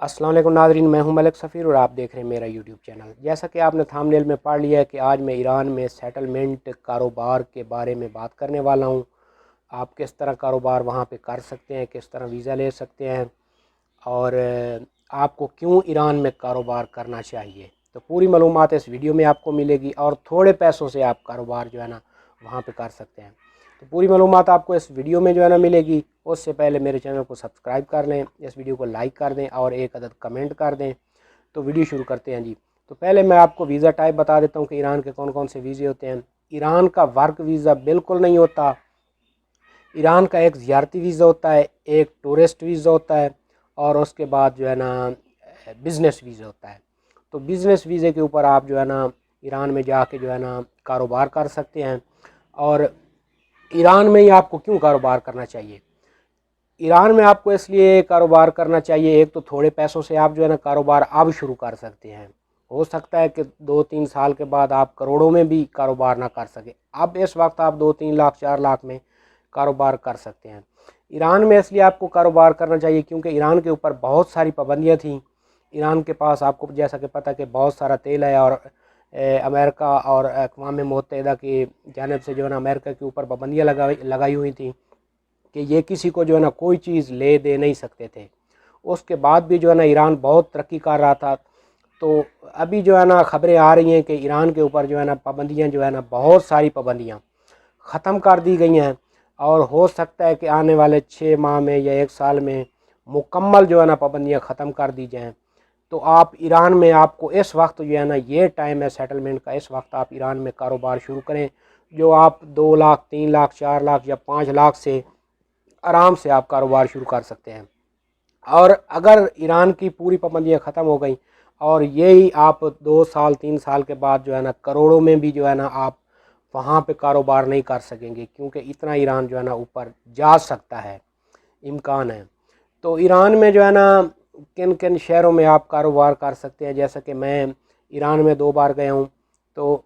السلام علیکم ناظرین، میں ہوں ملک سفیر اور آپ دیکھ رہے ہیں میرا یوٹیوب چینل۔ جیسا کہ آپ نے تھامنیل میں پڑھ لیا ہے کہ آج میں ایران میں سیٹلمنٹ کاروبار کے بارے میں بات کرنے والا ہوں۔ آپ کس طرح کاروبار وہاں پہ کر سکتے ہیں، کس طرح ویزا لے سکتے ہیں، اور آپ کو کیوں ایران میں کاروبار کرنا چاہیے۔ تو پوری معلومات اس ویڈیو میں آپ کو ملے گی، اور تھوڑے پیسوں سے آپ کاروبار جو ہے نا وہاں پہ کر سکتے ہیں۔ تو پوری معلومات آپ کو اس ویڈیو میں جو ہے نا ملے گی۔ اس سے پہلے میرے چینل کو سبسکرائب کر لیں، اس ویڈیو کو لائک کر دیں اور ایک عدد کمنٹ کر دیں۔ تو ویڈیو شروع کرتے ہیں جی۔ تو پہلے میں آپ کو ویزا ٹائپ بتا دیتا ہوں کہ ایران کے کون کون سے ویزے ہوتے ہیں۔ ایران کا ورک ویزا بالکل نہیں ہوتا۔ ایران کا ایک زیارتی ویزا ہوتا ہے، ایک ٹورسٹ ویزا ہوتا ہے، اور اس کے بعد جو ہے نا بزنس ویزا ہوتا ہے۔ تو بزنس ویزے کے اوپر آپ جو ہے نا ایران میں جا کے جو ہے نا کاروبار کر سکتے ہیں۔ اور ایران میں ہی آپ کو کیوں کاروبار کرنا چاہیے؟ ایران میں آپ کو اس لیے کاروبار کرنا چاہیے، ایک تو تھوڑے پیسوں سے آپ جو ہے نا کاروبار اب شروع کر سکتے ہیں۔ ہو سکتا ہے کہ 2-3 سال کے بعد آپ کروڑوں میں بھی کاروبار نہ کر سکیں، اب اس وقت آپ 2-3 لاکھ 4 لاکھ میں کاروبار کر سکتے ہیں۔ ایران میں اس لیے آپ کو کاروبار کرنا چاہیے کیونکہ ایران کے اوپر بہت ساری پابندیاں تھیں۔ ایران کے پاس آپ کو جیسا کہ پتہ کہ بہت سارا تیل ہے، اور امریکہ اور اقوام متحدہ کی جانب سے جو ہے نا امریکہ کے اوپر پابندیاں لگائی ہوئی تھیں کہ یہ کسی کو جو ہے نا کوئی چیز لے دے نہیں سکتے تھے۔ اس کے بعد بھی جو ہے نا ایران بہت ترقی کر رہا تھا۔ تو ابھی جو ہے نا خبریں آ رہی ہیں کہ ایران کے اوپر جو ہے نا پابندیاں جو ہے نا بہت ساری پابندیاں ختم کر دی گئی ہیں، اور ہو سکتا ہے کہ آنے والے 6 ماہ میں یا 1 سال میں مکمل جو ہے نا پابندیاں ختم کر دی جائیں۔ تو آپ ایران میں آپ کو اس وقت جو ہے نا یہ ٹائم ہے سیٹلمنٹ کا، اس وقت آپ ایران میں کاروبار شروع کریں، جو آپ 2 لاکھ 3 لاکھ 4 لاکھ یا 5 لاکھ سے آرام سے آپ کاروبار شروع کر سکتے ہیں۔ اور اگر ایران کی پوری پابندیاں ختم ہو گئیں اور یہی آپ 2 سال 3 سال کے بعد جو ہے نا کروڑوں میں بھی جو ہے نا آپ وہاں پہ کاروبار نہیں کر سکیں گے، کیونکہ اتنا ایران جو ہے نا اوپر جا سکتا ہے، امکان ہے۔ تو ایران میں جو ہے نا کن کن شہروں میں آپ کاروبار کر سکتے ہیں، جیسا کہ میں ایران میں 2 بار گیا ہوں۔ تو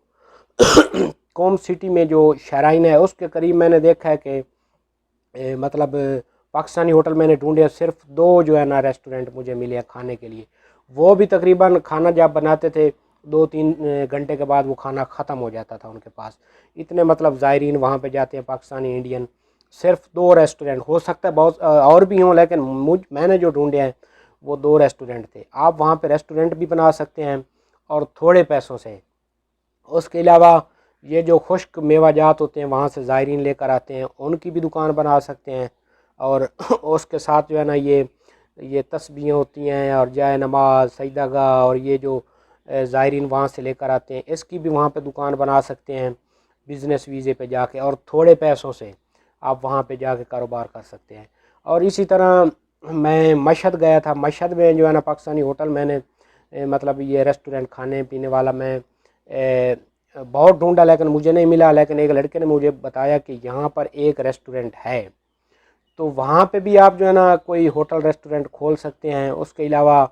قوم سٹی میں جو شہرائن ہے اس کے قریب میں نے دیکھا ہے کہ مطلب پاکستانی ہوٹل میں نے ڈھونڈے، صرف 2 جو ہے نا ریسٹورنٹ مجھے ملے ہیں کھانے کے لیے۔ وہ بھی تقریباً کھانا جب بناتے تھے 2-3 گھنٹے کے بعد وہ کھانا ختم ہو جاتا تھا ان کے پاس۔ اتنے مطلب زائرین وہاں پہ جاتے ہیں پاکستانی انڈین۔ صرف 2 ریسٹورنٹ، ہو سکتا ہے بہت اور بھی ہوں، لیکن میں نے جو ڈھونڈے ہیں وہ 2 ریسٹورنٹ تھے۔ آپ وہاں پہ ریسٹورنٹ بھی بنا سکتے ہیں اور تھوڑے پیسوں سے۔ اس کے علاوہ یہ جو خشک میوہ جات ہوتے ہیں وہاں سے زائرین لے کر آتے ہیں، ان کی بھی دکان بنا سکتے ہیں۔ اور اس کے ساتھ جو ہے نا یہ تسبیحیں ہوتی ہیں اور جائے نماز، سجدہ گاہ، اور یہ جو زائرین وہاں سے لے کر آتے ہیں، اس کی بھی وہاں پہ دکان بنا سکتے ہیں بزنس ویزے پہ جا کے، اور تھوڑے پیسوں سے آپ وہاں پہ جا کے کاروبار کر سکتے ہیں۔ اور اسی طرح میں مشہد گیا تھا، مشہد میں جو ہے نا پاکستانی ہوٹل میں نے مطلب یہ ریسٹورنٹ کھانے پینے والا میں بہت ڈھونڈا لیکن مجھے نہیں ملا، لیکن ایک لڑکے نے مجھے بتایا کہ یہاں پر ایک ریسٹورنٹ ہے۔ تو وہاں پہ بھی آپ جو ہے نا کوئی ہوٹل ریسٹورنٹ کھول سکتے ہیں۔ اس کے علاوہ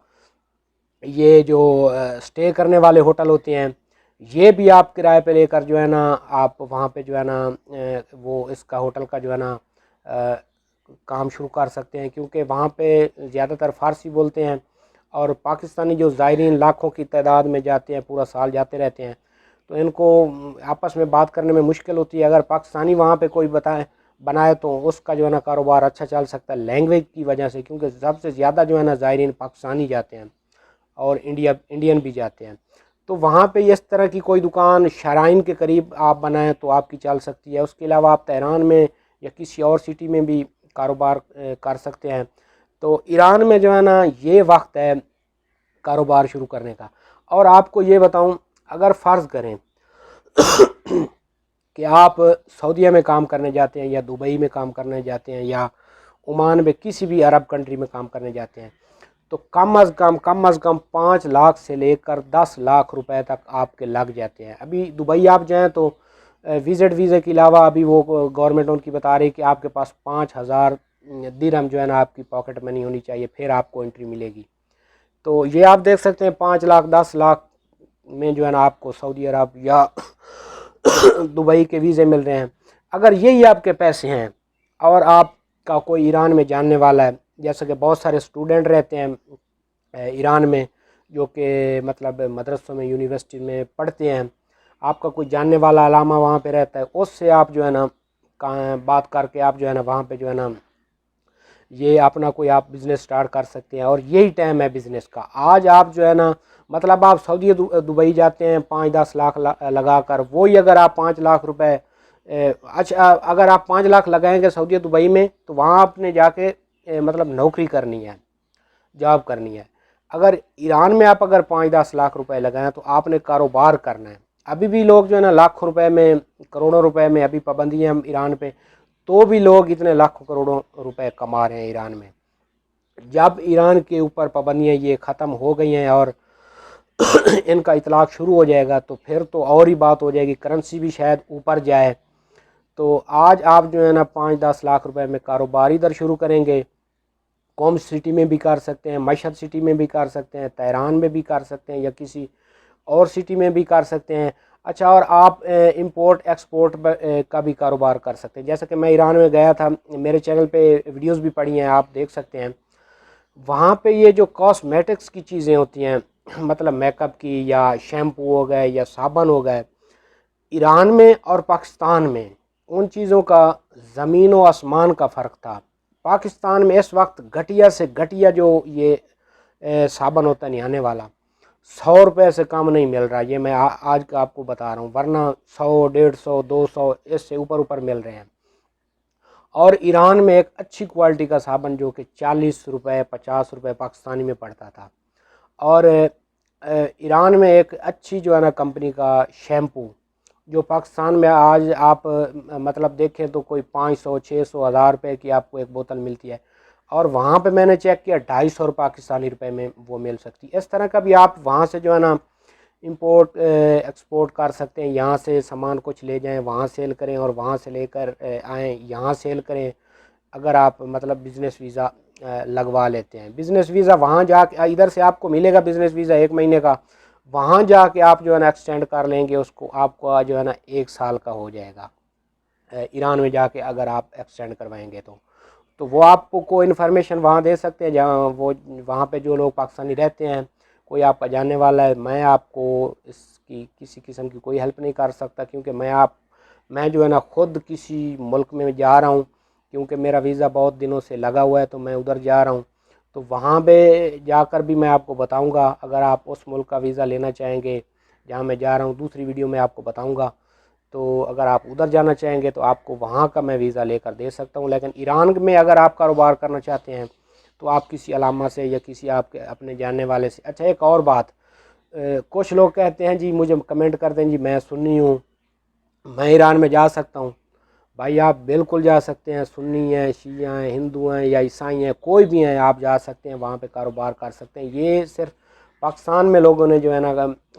یہ جو سٹے کرنے والے ہوٹل ہوتے ہیں یہ بھی آپ کرائے پہ لے کر جو ہے نا آپ وہاں پہ جو ہے نا وہ اس کا ہوٹل کا جو ہے نا کام شروع کر سکتے ہیں، کیونکہ وہاں پہ زیادہ تر فارسی بولتے ہیں، اور پاکستانی جو زائرین لاکھوں کی تعداد میں جاتے ہیں، پورا سال جاتے رہتے ہیں، تو ان کو آپس میں بات کرنے میں مشکل ہوتی ہے۔ اگر پاکستانی وہاں پہ کوئی بنائے تو اس کا جو ہے نا کاروبار اچھا چل سکتا ہے لینگویج کی وجہ سے، کیونکہ سب سے زیادہ جو ہے نا زائرین پاکستانی جاتے ہیں اور انڈین بھی جاتے ہیں۔ تو وہاں پہ اس طرح کی کوئی دکان شرائن کے قریب آپ بنائیں تو آپ کی چل سکتی ہے۔ اس کے علاوہ آپ تہران میں یا کسی اور سٹی میں بھی کاروبار کر سکتے ہیں۔ تو ایران میں جو ہے نا یہ وقت ہے کاروبار شروع کرنے کا۔ اور آپ کو یہ بتاؤں، اگر فرض کریں کہ آپ سعودیہ میں کام کرنے جاتے ہیں یا دبئی میں کام کرنے جاتے ہیں یا عمان میں کسی بھی عرب کنٹری میں کام کرنے جاتے ہیں، تو کم از کم 5 لاکھ سے لے کر 10 لاکھ روپے تک آپ کے لگ جاتے ہیں۔ ابھی دبئی آپ جائیں تو وزٹ ویزے کے علاوہ ابھی وہ گورنمنٹ ان کی بتا رہی کہ آپ کے پاس 5,000 درہم جو ہے نا آپ کی پاکٹ منی ہونی چاہیے، پھر آپ کو انٹری ملے گی۔ تو یہ آپ دیکھ سکتے ہیں 5 لاکھ 10 لاکھ میں جو ہے نا آپ کو سعودی عرب یا دبئی کے ویزے مل رہے ہیں۔ اگر یہی آپ کے پیسے ہیں اور آپ کا کوئی ایران میں جاننے والا ہے، جیسا کہ بہت سارے اسٹوڈنٹ رہتے ہیں ایران میں، جو کہ مطلب مدرسوں میں یونیورسٹی میں پڑھتے ہیں، آپ کا کوئی جاننے والا علامہ وہاں پہ رہتا ہے، اس سے آپ جو ہے نا بات کر کے آپ جو ہے نا وہاں پہ جو ہے نا یہ اپنا کوئی آپ بزنس سٹارٹ کر سکتے ہیں، اور یہی ٹائم ہے بزنس کا۔ آج آپ جو ہے نا مطلب آپ سعودی دبئی جاتے ہیں 5-10 لاکھ لگا کر، وہی اگر آپ 5 لاکھ روپے اچھا اگر آپ 5 لاکھ لگائیں گے سعودی دبئی میں، تو وہاں آپ نے جا کے مطلب نوکری کرنی ہے، جاب کرنی ہے۔ اگر ایران میں آپ اگر 5-10 لاکھ روپے لگائیں تو آپ نے کاروبار کرنا ہے۔ ابھی بھی لوگ جو ہے نا لاکھوں روپے میں، کروڑوں روپے میں ابھی پابندی ہے ایران پہ، تو بھی لوگ اتنے لاکھوں کروڑوں روپے کما رہے ہیں ایران میں۔ جب ایران کے اوپر پابندیاں یہ ختم ہو گئی ہیں اور ان کا اطلاق شروع ہو جائے گا، تو پھر تو اور ہی بات ہو جائے گی، کرنسی بھی شاید اوپر جائے۔ تو آج آپ جو ہے نا 5-10 لاکھ روپے میں کاروبار ادھر شروع کریں گے، قوم سٹی میں بھی کر سکتے ہیں، مشہد سٹی میں بھی کر سکتے ہیں، تہران میں بھی کر سکتے ہیں، یا کسی اور سٹی میں بھی کر سکتے ہیں۔ اچھا، اور آپ امپورٹ ایکسپورٹ کا بھی کاروبار کر سکتے ہیں۔ جیسا کہ میں ایران میں گیا تھا، میرے چینل پہ ویڈیوز بھی پڑی ہیں، آپ دیکھ سکتے ہیں۔ وہاں پہ یہ جو کاسمیٹکس کی چیزیں ہوتی ہیں، مطلب میک اپ کی، یا شیمپو ہو گئے یا صابن ہو گئے، ایران میں اور پاکستان میں ان چیزوں کا زمین و آسمان کا فرق تھا۔ پاکستان میں اس وقت گھٹیا سے گھٹیا جو یہ صابن ہوتا ہے نہانے والا، 100 روپے سے کم نہیں مل رہا، یہ میں آج کا آپ کو بتا رہا ہوں، ورنہ 100، 150، 200 اس سے اوپر مل رہے ہیں۔ اور ایران میں ایک اچھی کوالٹی کا صابن جو کہ 40 روپے 50 روپے پاکستانی میں پڑتا تھا، اور ایران میں ایک اچھی جو ہے نا کمپنی کا شیمپو جو پاکستان میں آج آپ مطلب دیکھیں تو کوئی 500، 600، 1000 روپے کی آپ کو ایک بوتل ملتی ہے، اور وہاں پہ میں نے چیک کیا 250 پاکستانی روپے میں وہ مل سکتی۔ اس طرح کا بھی آپ وہاں سے جو ہے نا امپورٹ ایکسپورٹ کر سکتے ہیں، یہاں سے سامان کچھ لے جائیں وہاں سیل کریں، اور وہاں سے لے کر آئیں یہاں سیل کریں، اگر آپ مطلب بزنس ویزا لگوا لیتے ہیں۔ بزنس ویزا وہاں جا کے ادھر سے آپ کو ملے گا بزنس ویزا 1 مہینے کا، وہاں جا کے آپ جو ہے نا ایکسٹینڈ کر لیں گے اس کو، آپ کو جو ہے نا 1 سال کا ہو جائے گا ایران میں جا کے اگر آپ ایکسٹینڈ کروائیں گے تو وہ آپ کو انفارمیشن وہاں دے سکتے ہیں، جہاں وہ وہاں پہ جو لوگ پاکستانی رہتے ہیں، کوئی آپ کا جاننے والا ہے۔ میں آپ کو اس کی کسی قسم کی کوئی ہیلپ نہیں کر سکتا، کیونکہ میں جو ہے نا خود کسی ملک میں جا رہا ہوں، کیونکہ میرا ویزا بہت دنوں سے لگا ہوا ہے، تو میں ادھر جا رہا ہوں، تو وہاں پہ جا کر بھی میں آپ کو بتاؤں گا۔ اگر آپ اس ملک کا ویزا لینا چاہیں گے جہاں میں جا رہا ہوں، دوسری ویڈیو میں آپ کو بتاؤں گا، تو اگر آپ ادھر جانا چاہیں گے تو آپ کو وہاں کا میں ویزا لے کر دے سکتا ہوں۔ لیکن ایران میں اگر آپ کاروبار کرنا چاہتے ہیں تو آپ کسی علامہ سے یا کسی آپ کے اپنے جاننے والے سے۔ اچھا، ایک اور بات، کچھ لوگ کہتے ہیں جی مجھے کمنٹ کر دیں جی میں سنی ہوں، میں ایران میں جا سکتا ہوں۔ بھائی آپ بالکل جا سکتے ہیں، سنی ہیں، شیعہ ہیں، ہندو ہیں یا عیسائی ہیں، کوئی بھی ہیں، آپ جا سکتے ہیں، وہاں پہ کاروبار کر سکتے ہیں۔ یہ صرف پاکستان میں لوگوں نے جو ہے نا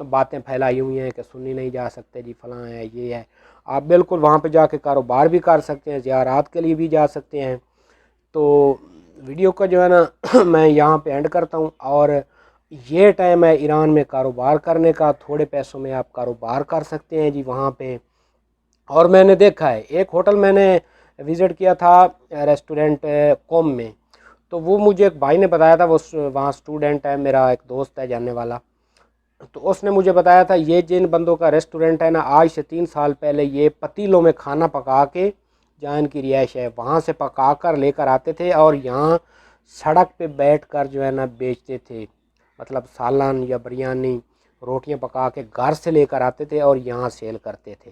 باتیں پھیلائی ہوئی ہیں کہ سنی نہیں جا سکتے جی، فلاں ہے، یہ ہے۔ آپ بالکل وہاں پہ جا کے کاروبار بھی کر سکتے ہیں، زیارات کے لیے بھی جا سکتے ہیں۔ تو ویڈیو کا جو ہے نا میں یہاں پہ اینڈ کرتا ہوں، اور یہ ٹائم ہے ایران میں کاروبار کرنے کا، تھوڑے پیسوں میں آپ کاروبار کر سکتے ہیں جی وہاں پہ۔ اور میں نے دیکھا ہے ایک ہوٹل میں نے وزٹ کیا تھا ریسٹورنٹ قوم میں، تو وہ مجھے ایک بھائی نے بتایا تھا، وہ وہاں اسٹوڈنٹ ہے، میرا ایک دوست ہے جاننے والا، تو اس نے مجھے بتایا تھا یہ جن بندوں کا ریسٹورنٹ ہے نا، آج سے 3 سال پہلے یہ پتیلوں میں کھانا پکا کے، جہاں ان کی رہائش ہے وہاں سے پکا کر لے کر آتے تھے، اور یہاں سڑک پہ بیٹھ کر جو ہے نا بیچتے تھے، مطلب سالن یا بریانی روٹیاں پکا کے گھر سے لے کر آتے تھے اور یہاں سیل کرتے تھے۔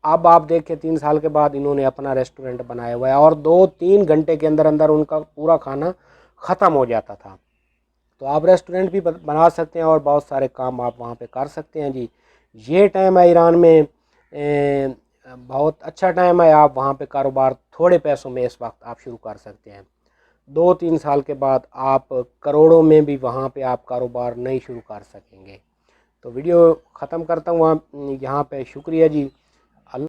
اب آپ دیکھیں 3 سال کے بعد انہوں نے اپنا ریسٹورنٹ بنایا ہوا ہے، اور 2-3 گھنٹے کے اندر اندر ان کا پورا کھانا ختم ہو جاتا تھا۔ تو آپ ریسٹورنٹ بھی بنا سکتے ہیں، اور بہت سارے کام آپ وہاں پہ کر سکتے ہیں جی۔ یہ ٹائم ہے ایران میں، بہت اچھا ٹائم ہے، آپ وہاں پہ کاروبار تھوڑے پیسوں میں اس وقت آپ شروع کر سکتے ہیں۔ 2-3 سال کے بعد آپ کروڑوں میں بھی وہاں پہ آپ کاروبار نہیں شروع کر سکیں گے۔ تو ویڈیو ختم کرتا ہوں یہاں پہ، شکریہ جی۔